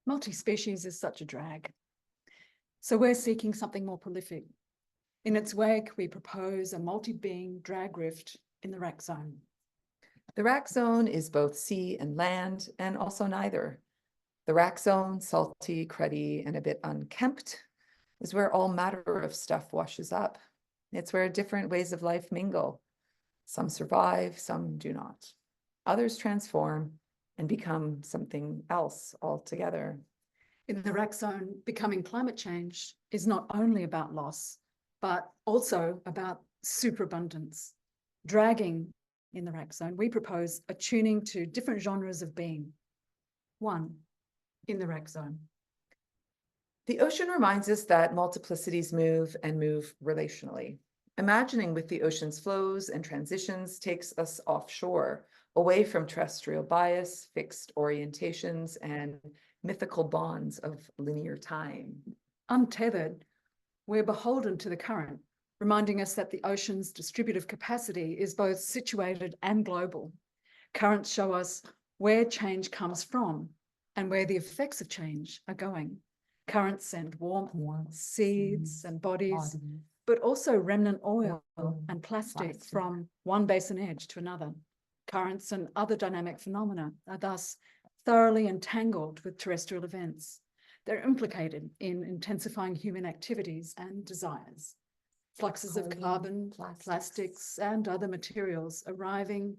Multi-species is such a drag. So we're seeking something more prolific. In its wake, we propose a multi-being drag rift in the rack zone. The rack zone is both sea and land, and also neither. The rack zone, salty, cruddy, and a bit unkempt, is where all matter of stuff washes up. It's where different ways of life mingle. Some survive, some do not. Others transform and become something else altogether. In the rack zone, becoming climate change is not only about loss, but also about superabundance. Dragging in the rack zone, we propose attuning to different genres of being. One, in the rack zone. The ocean reminds us that multiplicities move and move relationally. Imagining with the ocean's flows and transitions takes us offshore, away from terrestrial bias, fixed orientations, and mythical bonds of linear time. Untethered, we're beholden to the current, reminding us that the ocean's distributive capacity is both situated and global. Currents show us where change comes from and where the effects of change are going. Currents send warmth, seeds and bodies, but also remnant oil and plastic from one basin edge to another. Currents and other dynamic phenomena are thus thoroughly entangled with terrestrial events. They're implicated in intensifying human activities and desires. Fluxes of carbon, plastics, and other materials arriving,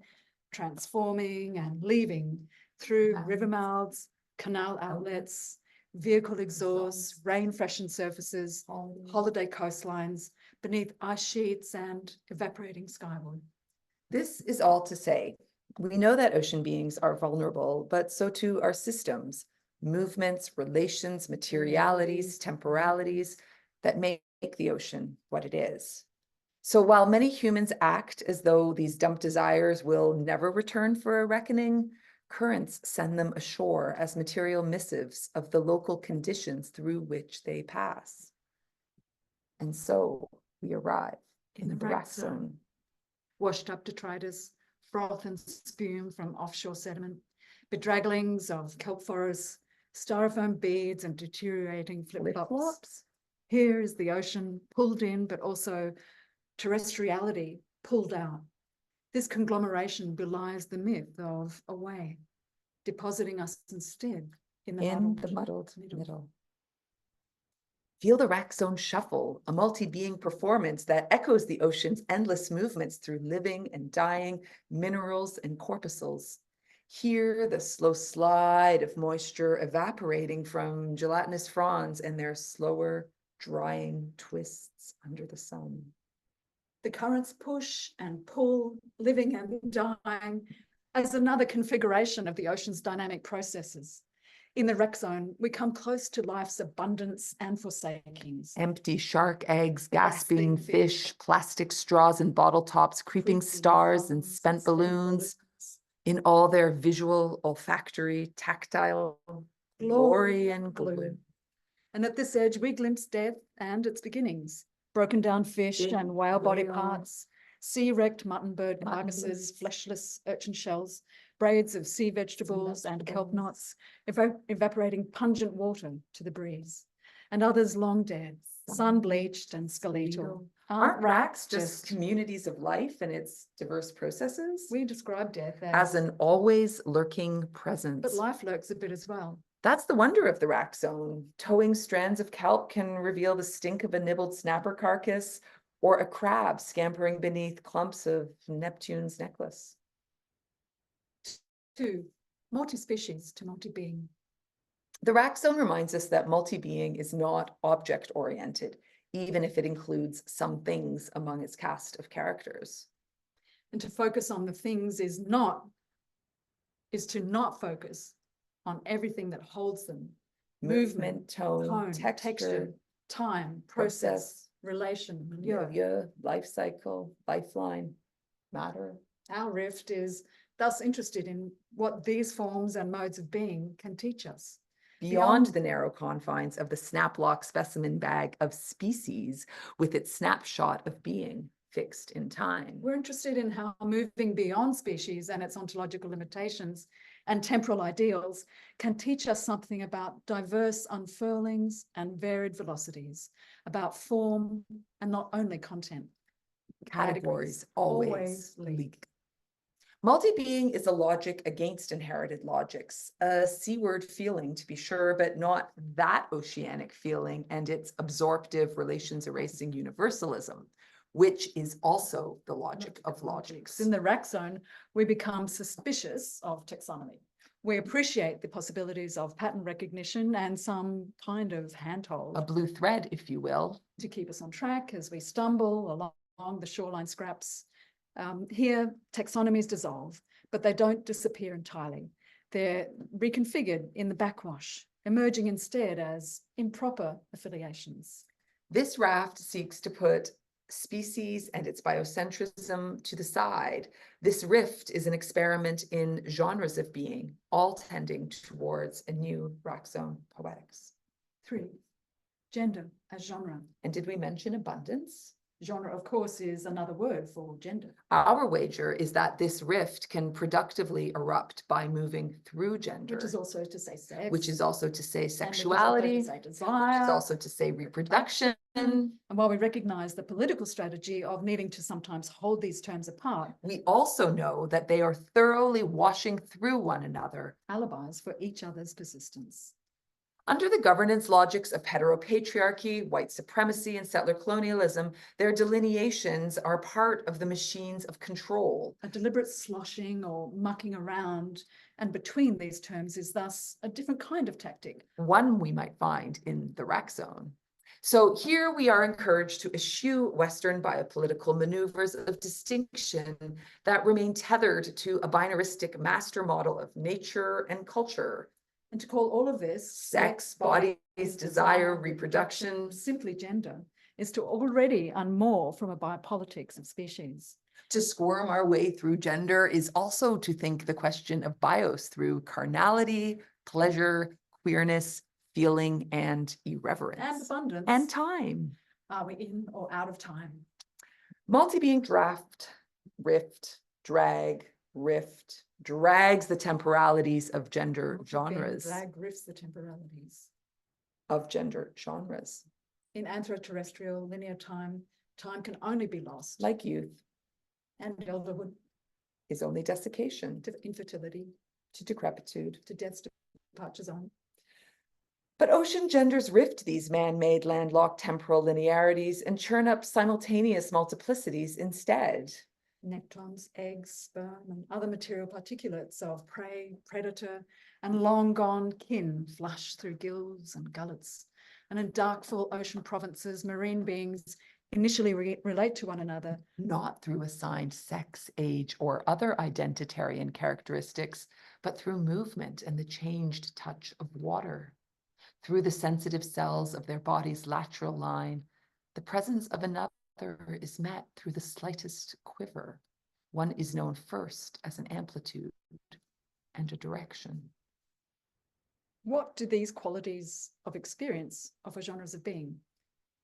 transforming, and leaving through river mouths, canal outlets, vehicle exhausts, rain-freshened surfaces, holiday coastlines, beneath ice sheets, and evaporating skyward. This is all to say, we know that ocean beings are vulnerable, but so too are systems, movements, relations, materialities, temporalities that make the ocean what it is. So while many humans act as though these dumped desires will never return for a reckoning, currents send them ashore as material missives of the local conditions through which they pass. And so we arrive in the rack zone. Washed up detritus, froth and spume from offshore sediment, bedragglings of kelp forests, styrofoam beads and deteriorating flip-flops. Here is the ocean pulled in, but also terrestriality pulled out. This conglomeration belies the myth of away, depositing us instead in the muddled middle. Feel the rack zone shuffle, a multi-being performance that echoes the ocean's endless movements through living and dying minerals and corpuscles. Hear the slow slide of moisture evaporating from gelatinous fronds and their slower drying twists under the sun. The currents push and pull, living and dying, as another configuration of the ocean's dynamic processes. In the rack zone, we come close to life's abundance and forsakings. Empty shark eggs, gasping fish, plastic straws and bottle tops, creeping stars and spent balloons, in all their visual, olfactory, tactile glory and gloom. And at this edge, we glimpse death and its beginnings. Broken down fish and whale body parts, sea-wrecked mutton-bird carcasses, fleshless urchin shells, braids of sea vegetables and kelp knots, evaporating pungent water to the breeze. And others long dead, sun-bleached and skeletal. Aren't racks just communities of life and its diverse processes? We describe death as an always lurking presence. But life lurks a bit as well. That's the wonder of the rack zone. Towing strands of kelp can reveal the stink of a nibbled snapper carcass or a crab scampering beneath clumps of Neptune's necklace. 2, multi-species to multi-being. The rack zone reminds us that multi-being is not object-oriented, even if it includes some things among its cast of characters. And to focus on the things is to not focus on everything that holds them. Movement, tone, texture, time, process, relation, milieu, life cycle, lifeline, matter. Our rift is thus interested in what these forms and modes of being can teach us. Beyond the narrow confines of the snaplock specimen bag of species with its snapshot of being fixed in time. We're interested in how moving beyond species and its ontological limitations and temporal ideals can teach us something about diverse unfurlings and varied velocities, about form and not only content. Categories always leak. Multibeing is a logic against inherited logics, a seaward feeling to be sure, but not that oceanic feeling and its absorptive relations erasing universalism, which is also the logic of logics. In the rack zone, we become suspicious of taxonomy. We appreciate the possibilities of pattern recognition and some kind of handhold. A blue thread, if you will. To keep us on track as we stumble along the shoreline scraps. Here, taxonomies dissolve, but they don't disappear entirely. They're reconfigured in the backwash, emerging instead as improper affiliations. This raft seeks to put species and its biocentrism to the side. This rift is an experiment in genres of being, all tending towards a new rack zone poetics. 3, gender as genre. And did we mention abundance? Genre, of course, is another word for gender. Our wager is that this rift can productively erupt by moving through gender. Which is also to say sex. Which is also to say sexuality. Which is also to say desire. Which is also to say reproduction. And while we recognize the political strategy of needing to sometimes hold these terms apart, we also know that they are thoroughly washing through one another. Alibis for each other's persistence. Under the governance logics of heteropatriarchy, white supremacy, and settler colonialism, their delineations are part of the machines of control. A deliberate sloshing or mucking around and between these terms is thus a different kind of tactic. One we might find in the rack zone. So here we are encouraged to eschew Western biopolitical maneuvers of distinction that remain tethered to a binaristic master model of nature and culture. And to call all of this sex, bodies, desire, reproduction, simply gender, is to already unmoor from a biopolitics of species. To squirm our way through gender is also to think the question of bios through carnality, pleasure, queerness, feeling, and irreverence. And abundance. And time. Are we in or out of time? Multibeing draft, rift, drag, rift, drags the temporalities of gender genres. Drag rifts the temporalities of gender genres. In anthroterrestrial linear time, time can only be lost. Like youth. And elderhood. Is only desiccation. To infertility. To decrepitude. To death's departure zone. But ocean genders rift these man-made landlocked temporal linearities and churn up simultaneous multiplicities instead. Nectrons, eggs, sperm, and other material particulates of prey, predator, and long gone kin flush through gills and gullets. And in darkful ocean provinces, marine beings initially relate to one another. Not through assigned sex, age, or other identitarian characteristics, but through movement and the changed touch of water. Through the sensitive cells of their body's lateral line, the presence of another is met through the slightest quiver. One is known first as an amplitude and a direction. What do these qualities of experience offer genres of being?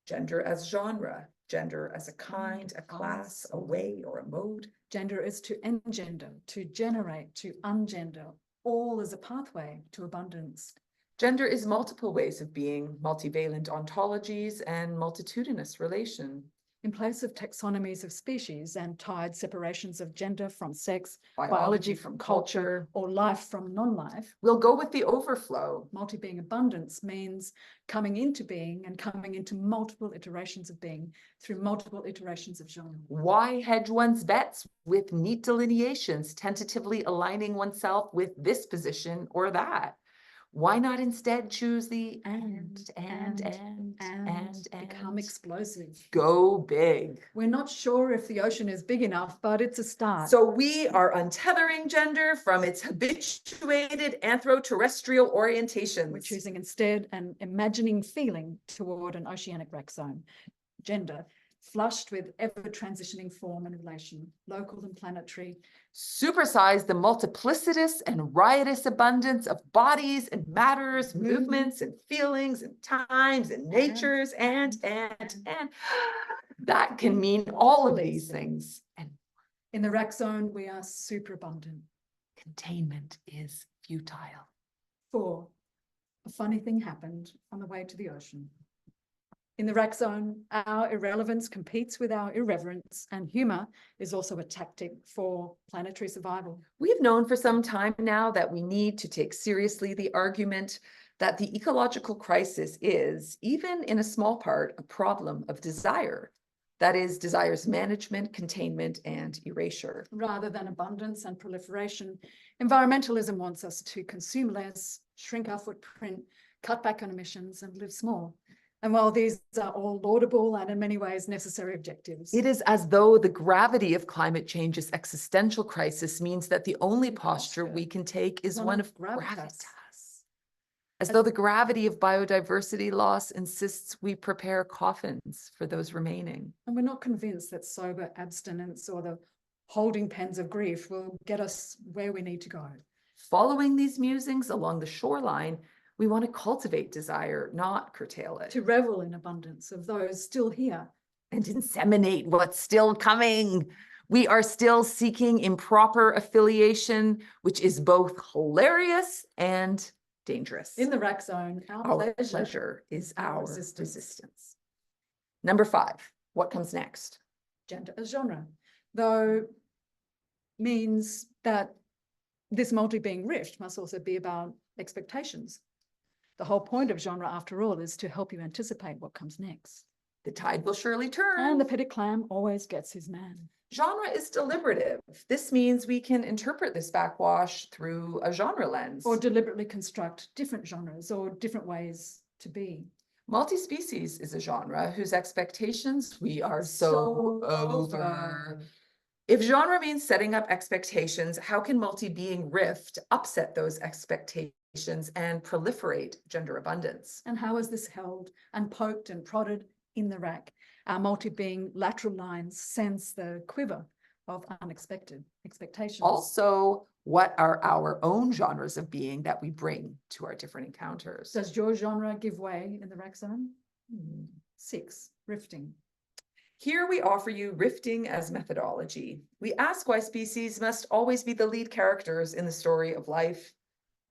Gender as genre, gender as a kind, a class, a way, or a mode. Gender is to engender, to generate, to ungender, all as a pathway to abundance. Gender is multiple ways of being, multivalent ontologies, and multitudinous relation. In place of taxonomies of species and tied separations of gender from sex, biology from culture, or life from non-life, we'll go with the overflow. Multi-being abundance means coming into being and coming into multiple iterations of being through multiple iterations of genre. Why hedge one's bets with neat delineations, tentatively aligning oneself with this position or that? Why not instead choose the and become explosive. Go big. We're not sure if the ocean is big enough, but it's a start. So we are untethering gender from its habituated anthro-terrestrial orientations. We're choosing instead an imagining feeling toward an oceanic rack zone. Gender, flushed with ever-transitioning form and relation, local and planetary. Supersize the multiplicitous and riotous abundance of bodies and matters, movements and feelings and times and natures and that can mean all of these things. And in the rack zone, we are superabundant. Containment is futile. 4, a funny thing happened on the way to the ocean. In the rack zone, our irrelevance competes with our irreverence, and humour is also a tactic for planetary survival. We've known for some time now that we need to take seriously the argument that the ecological crisis is, even in a small part, a problem of desire. That is, desire's management, containment, and erasure. Rather than abundance and proliferation, environmentalism wants us to consume less, shrink our footprint, cut back on emissions, and live small. And while these are all laudable and in many ways necessary objectives, it is as though the gravity of climate change's existential crisis means that the only posture we can take is one of gravitas. As though the gravity of biodiversity loss insists we prepare coffins for those remaining. And we're not convinced that sober abstinence or the holding pens of grief will get us where we need to go. Following these musings along the shoreline, we want to cultivate desire, not curtail it. To revel in abundance of those still here. And inseminate what's still coming. We are still seeking improper affiliation, which is both hilarious and dangerous. In the rack zone, our pleasure is our resistance. Number 5, what comes next? Gender as genre, though means that this multi-being rift must also be about expectations. The whole point of genre, after all, is to help you anticipate what comes next. The tide will surely turn. And the petit clam always gets his man. Genre is deliberative. This means we can interpret this backwash through a genre lens. Or deliberately construct different genres or different ways to be. Multi-species is a genre whose expectations we are so over. If genre means setting up expectations, how can multi-being rift upset those expectations and proliferate gender abundance? And how is this held and poked and prodded in the rack? Our multi-being lateral lines sense the quiver of unexpected expectations. Also, what are our own genres of being that we bring to our different encounters? Does your genre give way in the rack zone? 6, rifting. Here we offer you rifting as methodology. We ask why species must always be the lead characters in the story of life.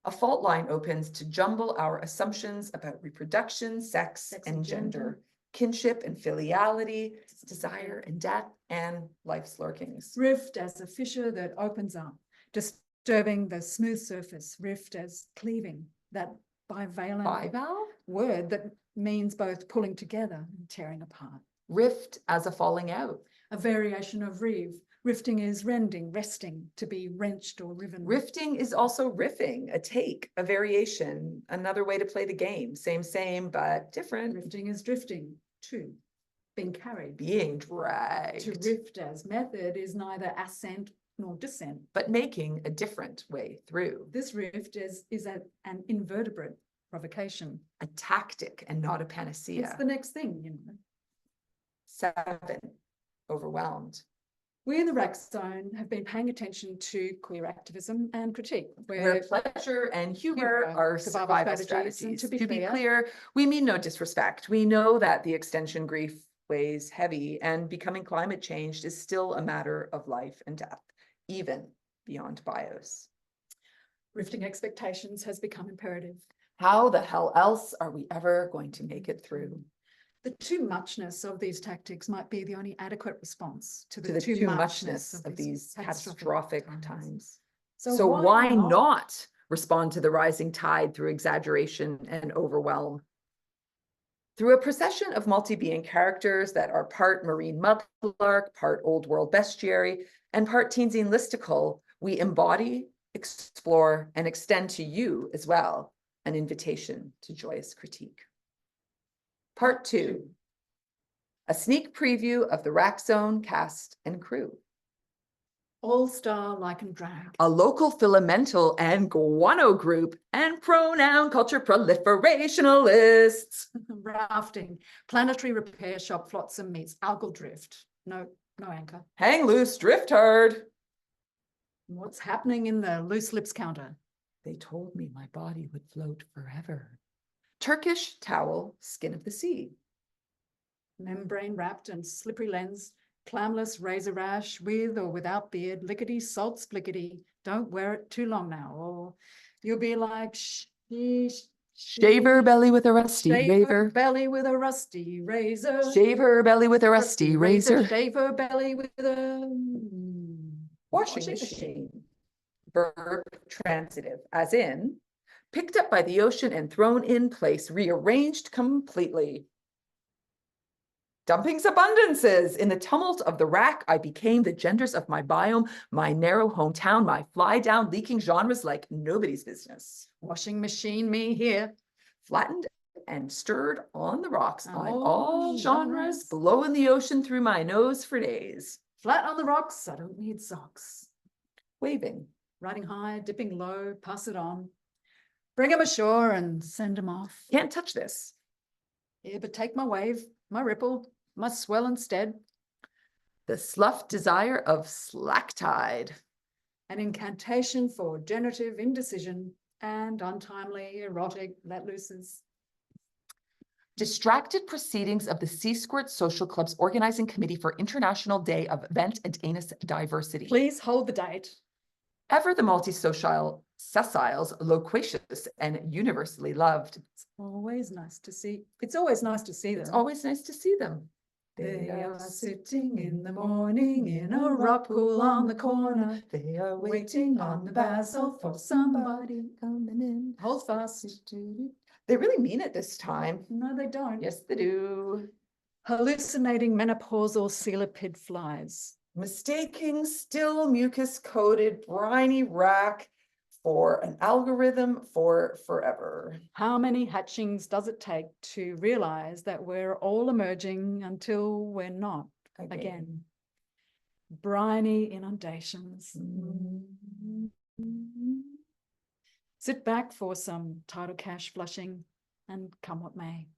A fault line opens to jumble our assumptions about reproduction, sex and gender, kinship and filiality, desire and death, and life's lurkings. Rift as a fissure that opens up, disturbing the smooth surface. Rift as cleaving, that bivalent word that means both pulling together and tearing apart. Rift as a falling out. A variation of reeve. Rifting is rending, resting, to be wrenched or riven. Rifting is also riffing, a take, a variation, another way to play the game. Same, but different. Rifting is drifting, too. Being carried. Being dragged. To rift as method is neither ascent nor descent. But making a different way through. This rift is an invertebrate provocation. A tactic and not a panacea. It's the next thing, you know. 7, overwhelmed. We in the rack zone have been paying attention to queer activism and critique. Where pleasure and humor are survival strategies. To be clear, we mean no disrespect. We know that the extension grief weighs heavy and becoming climate changed is still a matter of life and death, even beyond bios. Rifting expectations has become imperative. How the hell else are we ever going to make it through? The too muchness of these tactics might be the only adequate response to the too muchness of these catastrophic times. So why not respond to the rising tide through exaggeration and overwhelm? Through a procession of multi-being characters that are part marine mudlark, part old world bestiary, and part teensine listicle, we embody, explore, and extend to you as well an invitation to joyous critique. Part 2, a sneak preview of the Rack Zone cast and crew. All-star lichen drag. A local filamental and guano group and pronoun culture proliferationalists. Rafting. Planetary repair shop flotsam meets algal drift. No anchor. Hang loose, drift hard. What's happening in the loose lips counter? They told me my body would float forever. Turkish towel, skin of the sea. Membrane wrapped and slippery lens. Clamless razor rash with or without beard. Lickety salt splickety. Don't wear it too long now, or you'll be like Shaver belly with a rusty shaver razor. belly with a rusty razor. Shaver belly with a rusty razor. Shaver belly with a Washing machine. Verb transitive, as in, picked up by the ocean and thrown in place, rearranged completely. Dumping's abundances. In the tumult of the rack, I became the genders of my biome, my narrow hometown, my fly down, leaking genres like nobody's business. Washing machine me here. Flattened and stirred on the rocks. I'm Oh, all genres, blowing the ocean through my nose for days. Flat on the rocks, I don't need socks. Waving. Riding high, dipping low, pass it on. Bring 'em ashore and send 'em off. Can't touch this. Yeah, but take my wave, my ripple, my swell instead. The slough desire of slack tide. An incantation for generative indecision and untimely erotic let looses. Distracted proceedings of the Sea Squirt Social Club's Organizing Committee for International Day of Vent and Anus Diversity. Please hold the date. Ever the multi-social sessiles, loquacious and universally loved. It's always nice to see them. It's always nice to see them. They are sitting in the morning in a rock pool on the corner. They are Waiting on the basalt for somebody coming in. Hold fast. They really mean it this time. No, they don't. Yes, they do. Hallucinating menopausal coelopid flies. Mistaking still mucus-coated briny rack for an algorithm for forever. How many hatchings does it take to realize that we're all emerging until we're not again? Briny inundations. Sit back for some tidal cash flushing and come what may.